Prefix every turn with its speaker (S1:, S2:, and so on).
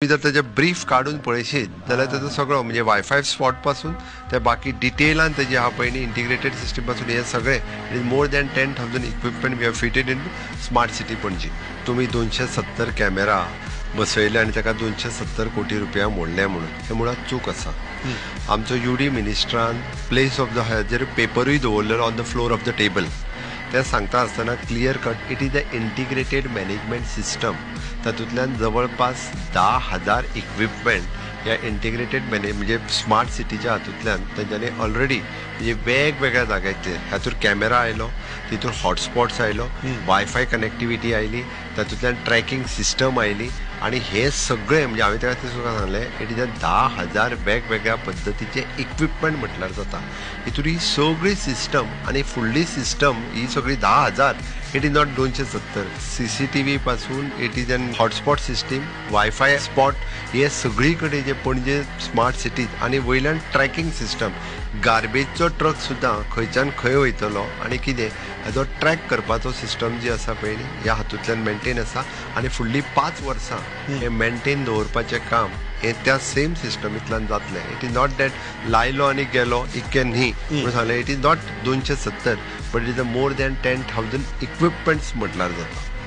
S1: जर त्याचे ब्रीफ काढून पळयशीत जाल्यार ताचो सगळो म्हणजे वायफाय स्पॉट पासून ते बाकी डिटेलान तेजे आहा पळय न्ही इंटिग्रेटेड सिस्टम पासून हे सगळे it is more than 10,000 equipment we have fitted in smart city Panaji. तुम्ही 270 कॅमेरा बसयले आनी ताका 270 कोटी रुपया मोडले म्हणून हे मुळात चूक आसा. आमचो UD मिनिस्ट्रान प्लेस ऑफ द हाजेर पेपरूय दवरलेलो on the floor of the table. ते सांगता आसतना clear cut it is the integrated management system. तातूंतल्यान जवळपास 10,000 इक्विपमेंट ह्या इंटिग्रेटेड म्हणजे स्मार्ट सिटीच्या हातूंतल्यान तेंच्यांनी ऑलरेडी म्हणजे वेगवेगळ्या जाग्याचेर हातूंत कॅमेरा आयलो, तितून हॉटस्पॉट्स आयलो, वायफाय कनेक्टिविटी आयली, तातूंतल्यान ट्रॅकिंग सिस्टम आयली आणि हे सगळे म्हणजे हांवें तेका तुका सांगलें इट इज 10,000 वेगवेगळ्या पद्दतीचे इक्विपमेंट म्हटल्यार जाता. हितून ही सगळी सिस्टम आणि फुडली सिस्टम ही सगळी 10,000 इट इज नॉट 270. CCTV पासून it is an hotspot system, wifi spot हे सगळी कडेन जे पणजे स्मार्ट सिटीज आणि वयल्यान ट्रॅकिंग सिस्टम. गार्बेजचो ट्रक सुद्दां खंयच्यान खंय वयतलो आणि कितें हाजो ट्रॅक करपाचो सिस्टम जी आसा पळय न्ही ह्या हातूंतल्यान मेंटेन आसा आणि फुडलीं 5 वर्सां हे मेंटेन दवरपाचें काम हे त्या सेम सिस्टमींतल्यान जातलें. इट इज नॉट दॅट लायलो आनी गेलो इतकें न्ही म्हणून सांगलें. It is not 270 but it is more than 10,000 equipments म्हटल्यार जाता.